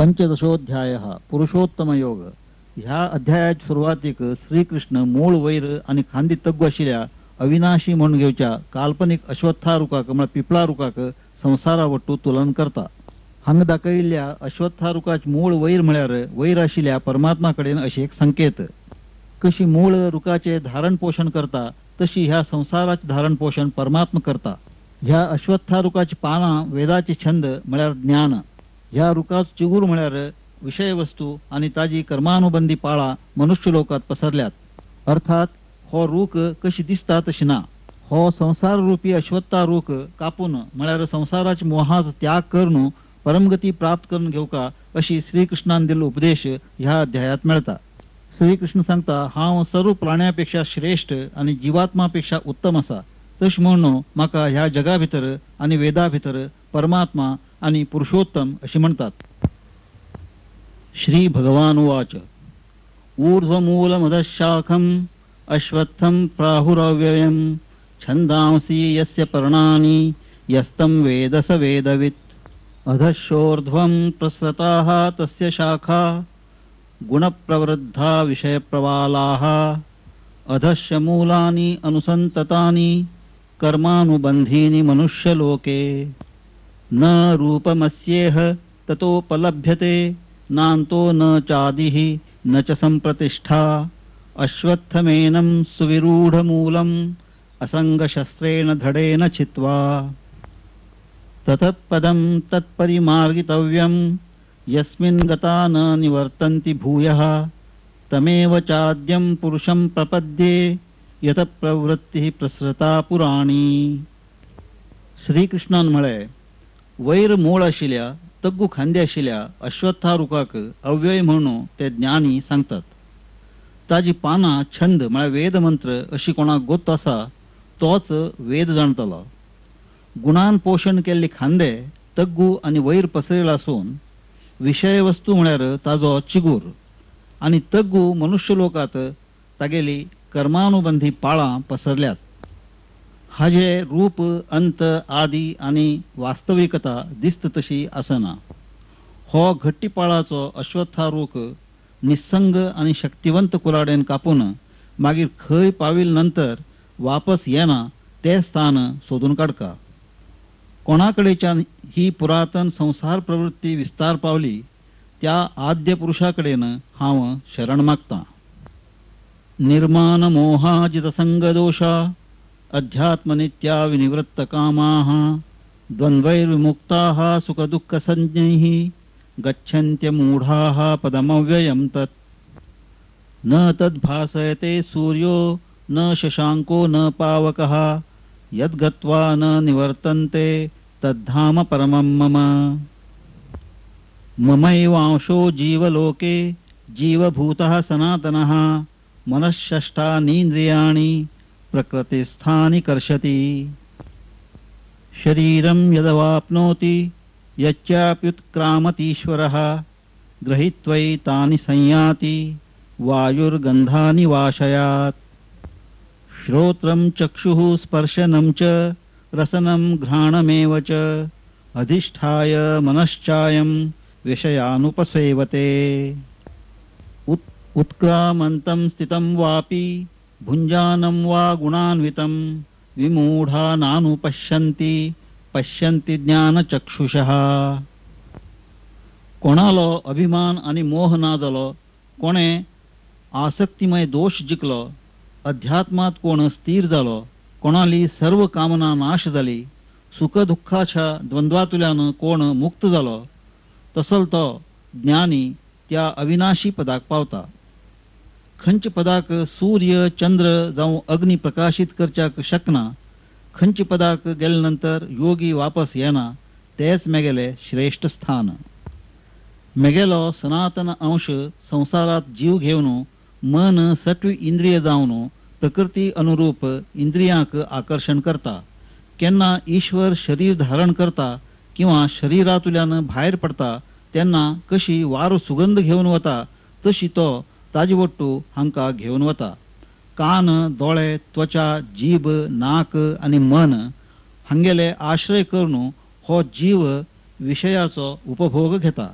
पंचदशोध्याय पुरुषोत्तम योग. ह्या अध्यायाच्या सुरुवातीक श्रीकृष्ण मूळ वैर आणि खांदी तग्गू आशिल्ल्या अविनाशी म्हणून घेवच्या काल्पनिक अश्वत्थारुकाक म्हळ्यार पिपळारुकाक संसारावट्टू तुलन करता. हांगा दाखयिल्ल्या अश्वत्थारुकाचे मूळ वैर म्हळ्यार वैर आशिल्ल्या परमात्मा कडेन अशी एक संकेत. कशी मूळ रुकाचे धारण पोषण करता तशी ह्या संसाराचे धारण पोषण परमात्मा करता. ह्या अश्वत्थारुकाची पानां वेदाचे छंद म्हळ्यार ज्ञान. ह्या रुकाचो चिगूर म्हळ्यार विषय वस्तू आणि ताजी कर्मानुबंधी पाळा मनुष्य लोकात पसरल्यात. अर्थात हो रूख कशी दिसता तशी ना. हो संसार रूपी अश्वत्था रूख कापून म्हळ्यार संसाराच्या मोहाचो त्याग करून परमगती प्राप्त करून घेवका अशी श्रीकृष्णान दिल्लो उपदेश ह्या अध्यायात मेळता. श्रीकृष्ण सांगता हांव सर्व प्राण्यापेक्षा श्रेष्ठ आणि जीवात्मापेक्षा उत्तम असा. तश म्हणून म्हाका ह्या जगा भितर आणि वेदा भितर परमात्मा आणि पुरुषोत्तम अशी म्हणतात. श्री भगवान उवाच ऊर्ध्वमूलमदशाखम् अश्वत्थं प्राहुरव्ययम् छन्दांसि यस्य पर्णानि यस्तं वेद स वेदवित् अधश्चोर्ध्वं प्रसृताः तस्य शाखा गुणप्रवृद्धा विषयप्रवालाः अधश्च मूलानि अनुसन्ततानि कर्मानुबन्धीनि मनुष्यलोके न रूपमस्येह ततोपलभ्यते नान्तो न चादिः न च सम्प्रतिष्ठा अश्वत्थमेनं सुविरूढमूलम् असङ्गशस्त्रेण धडेन छित्त्वा ततः पदं तत्परिमार्गितव्यं यस्मिन् गता न निवर्तन्ति भूयः तमेव चाद्यं पुरुषं प्रपद्ये यत प्रवृत्तिः प्रसृता पुराणी. श्रीकृष्णान म्हळे वैर मूळ आशिल्ल्या तग्गू खांदे आशिल्ल्या अश्वत्थारुकाक अव्यय म्हणून ते ज्ञानी सांगतात. ताजी पानां छंद म्हळ्यार वेद मंत्र अशी कोणाक गोत आसा तोच वेद जाणतलो. गुणान पोषण केल्ले खांदे तग्गू आणि वैर पसरयला आसून विषय वस्तू म्हळ्यार ताजो चिगूर आणि तग्गू मनुष्य लोकात तागेली कर्मानुबंधी पाळां पसरल्यात. हाजे रूप अंत आदी आणि वास्तविकता दिसत तशी आसना. हो घट्टीपाळाचो अश्वत्थारूख निसंग आणि शक्तिवंत कुराडेन कापून मागीर खंय पाविल नंतर वापस येना ते स्थान सोदून काडका. कोणाकडेच्यान ही पुरातन संसार प्रवृत्ती विस्तार पावली त्या आद्य पुरुषाकडेन हांव शरण मागतां. निर्माण मोहाजित संग दोषा अध्यात्मनित्या विनिवृत्त कामाः द्वन्द्वैर्विमुक्ताः सुख दुःख संज्ञैः गच्छन्त्य मूढाः पदमव्ययं तत् न तद्भासयते सूर्यो न शशांको न पावकः यद्गत्वा न निवर्तन्ते तद्धाम परमं मम. ममैवांशो जीवलोके जीवभूतः सनातनः मनःषष्ठानीन्द्रियाणि प्रकृतिस्थानि कर्षति. शरीरं यदवाप्नोति यच्चाप्युत्क्रामतीश्वरः गृहीत्वैतानि संयाति वायुर्गन्धानि वाशयात्. श्रोत्रं चक्षुः स्पर्शनं च रसनं घ्राणमेव च अधिष्ठाय मनश्चायं विषयानुपसेवते. उत्क्रामन्तं स्थितं वापि भुञ्जानं वा गुणान्वितं विमूढा नानुपश्यन्ति पश्यन्ति ज्ञानचक्षुषः. कोणालो अभिमान आणि मोह ना जालो, कोणे आसक्तिमय दोष जिखलो, अध्यात्मात कोण स्थिर जालो, कोणाली सर्व कामना नाश जाली, सुख दुःखाच्या द्वंद्वातुल्यान कोण मुक्त जालो, तसलो तो ज्ञानी त्या अविनाशी पदाक पावता. खंच पदाक सूर्य चंद्र जावं अग्नी प्रकाशित करच्याक शकना, खंच पदाक गेले नंतर योगी वापस येना तेच मेगेले श्रेष्ठ स्थान. मेगेलो सनातन अंश संसारात जीव घेवन मन सत्व इंद्रिय जावन प्रकृती अनुरूप इंद्रियांक आकर्षण करता. केन्ना ईश्वर शरीर धारण करता किंवा शरीरातुल्यान भायर पडता तेन्ना कशी वारो सुगंध घेवन वता तशी तो ताजेवट्टू हांकां घेवन वता. कान दोळे त्वचा जीभ नाक आणि मन हांगेले आश्रय करून हो जीव विषयाचो उपभोग घेता.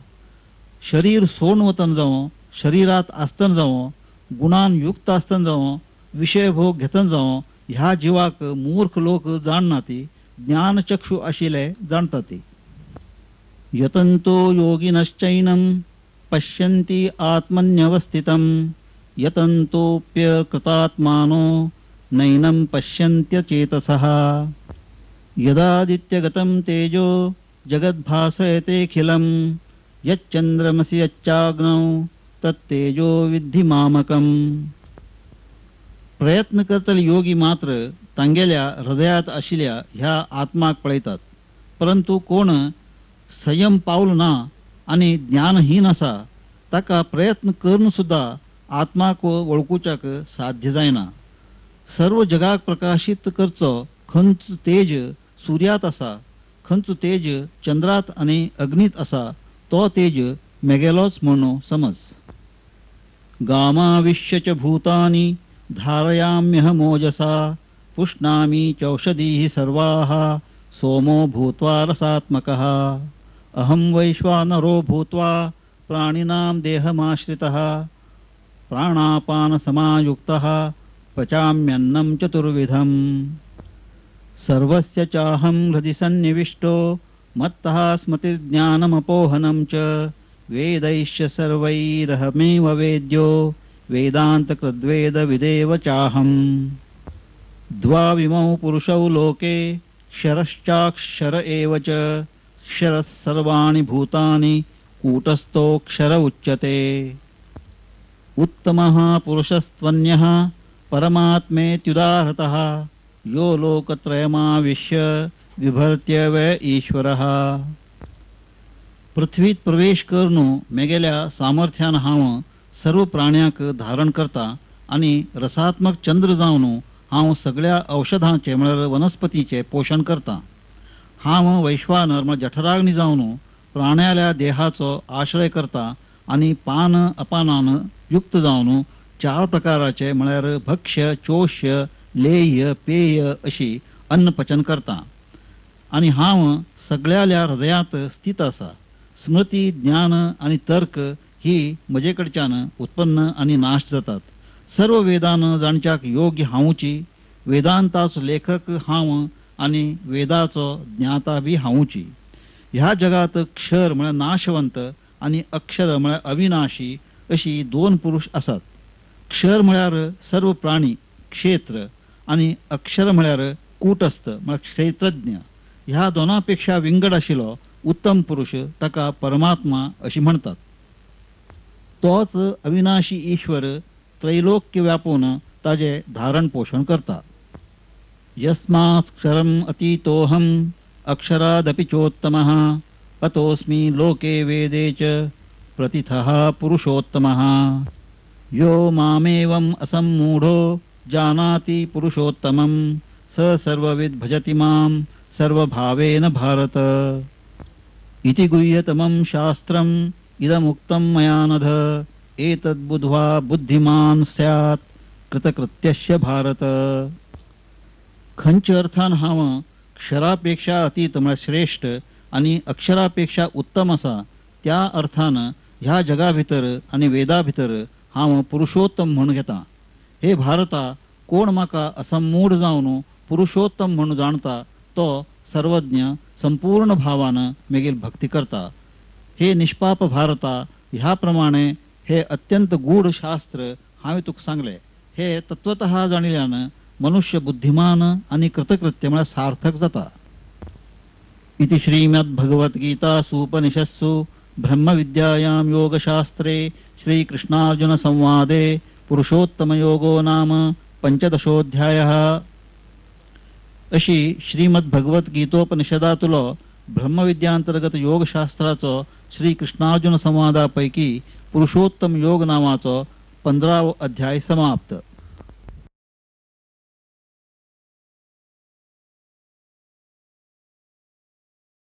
शरीर सोन वतन जावं, शरीरात आसतन जावं, गुणान युक्त आसतन जावं, विषय भोग घेतन जावं, ह्या जिवाक मूर्ख लोक जाणनाती, ज्ञानचक्षु आशिले जाणताती. यतंतो योगिनश्चैनं पश्यन्ति आत्मन्यवस्थितं यतन्तोऽप्यकृतात्मानो नैनं पश्यन्त्यचेतसः. यदादित्यगतं तेजो जगद्भासयतेऽखिलं यच्चंद्रमसि यच्चाग्नौ तत्तेजो विद्धि मामकम्. प्रयत्न करतले योगी मात्र तांगेल्या हृदयात आशिल्ल्या ह्या आत्माक पळयतात. परंतु कोण संयम पावल ना आणि ज्ञानहीन आसा ताका प्रयत्न करून सुद्धा आत्माक वळखुच्याक साध्य जायना. सर्व जगाक प्रकाशित करचो खंच तेज सूर्यात आसा, खंच तेज चंद्रात आणि अग्नीत आसा, तो तेज मेगेलोच म्हणून समज. गामाविश्य च भूतानि धारयाम्यहमोजसा पुष्णामि चौषधीः सर्वाः सोमो भूत्वा रसात्मकः. अहं वैश्वानरो भूत्वा प्राणिनां देहमाश्रितः प्राणापानसमायुक्तः पचाम्यन्नं चतुर्विधम्. सर्वस्य चाहं हृदि सन्निविष्टो मत्तः स्मृतिर्ज्ञानमपोहनं च वेदैश्च सर्वैरहमेव वेद्यो वेदान्तकृद्वेदविदेव चाहम्. द्वाविमौ पुरुषौ लोके क्षरश्चाक्षर एव च क्षरः सर्वाणि भूतानि कूटस्थोऽक्षर उच्यते. उत्तमः पुरुषस्त्वन्यः परमात्मेत्युदाहृतः यो लोकत्रयमाविश्य विभर्त्यवय ईश्वरः. पृथ्वीत प्रवेश करून मेगेल्या सामर्थ्यान हांव सर्व प्राण्यांक धारण करता आणि रसात्मक चंद्र जावन हांव सगळ्या औषधांचे म्हळ्यार वनस्पतीचे पोषण करता. हांव वैश्वानर म्हळ्यार जठराग्नी जावन प्राण्याल्या देहाचो आश्रय करता आणि पान अपानान युक्त जावन 4 प्रकाराचे म्हळ्यार भक्ष्य, चोष्य, लेह्य, पेय अशी अन्न पचन करता. आणि हांव सगळ्याल्या हृदयात स्थित आसा. स्मृती, ज्ञान आणि तर्क ही म्हजे कडच्यान उत्पन्न आणि नाश जातात. सर्व वेदान जाणच्याक योग्य हांवची, वेदांताचो लेखक हांव आणि वेदाचो ज्ञाता बी हांवची. ह्या जगात क्षर म्हळ्यार नाशवंत आणि अक्षर म्हळ्यार अविनाशी अशी 2 पुरुष आसात. क्षर म्हळ्यार सर्व प्राणी, क्षेत्र आणि अक्षर म्हळ्यार कूटस्थ म्हळ्यार क्षेत्रज्ञ. ह्या दोनांपेक्षा विंगड आशिल्लो उत्तम पुरुष ताका परमात्मा अशी म्हणतात. तोच अविनाशी ईश्वर त्रैलोक्य व्यापून ताजे धारण पोषण करता. यस्मात्क्षरम् अतीतोऽहम् अक्षरादपि चोत्तमः अतोऽस्मि लोके वेदे च प्रतिथः पुरुषोत्तमः. यो मामेवम् असम्मूढो जानाति पुरुषोत्तमं स सर्वविद् भजति मां सर्वभावेन भारत. इति गुह्यतमं शास्त्रम् इदमुक्तं मया नघ एतद्बुद्ध्वा बुद्धिमान् स्यात् कृतकृत्यस्य भारत. खंच अर्थान हांव क्षरापेक्षा अतीत म्हळ्यार श्रेष्ठ आणि अक्षरापेक्षा उत्तम असा त्या अर्थान ह्या जगा भितर आणि वेदा भितर हांव पुरुषोत्तम म्हणून घेता. हे भारता, कोण म्हाका असम्मूढ जावन पुरुषोत्तम म्हणून जाणता तो सर्वज्ञ संपूर्ण भावान मेगेल भक्ती करता. हे निष्पाप भारता, ह्या प्रमाणे हे अत्यंत गूढ शास्त्र हांवें तुका सांगले. हे तत्वतः जाणिल्यान मनुष्य बुद्धिमान आणि कृतकृत्य म्हळ्यार सार्थक जाता. इति श्रीमद्भगवद्गीतासु उपनिषत्सु ब्रह्मविद्यायां योगशास्त्रे श्रीकृष्णार्जुन संवादे पुरुषोत्तमयोगो नाम 15ोऽध्यायः. अशी श्रीमद्भगवद्गीतोपनिषदातलो ब्रह्मविद्यांतर्गत योगशास्त्राचो श्रीकृष्णार्जुन संवादापैकी पुरुषोत्तम योग नावाचो 15वो अध्याय समाप्त.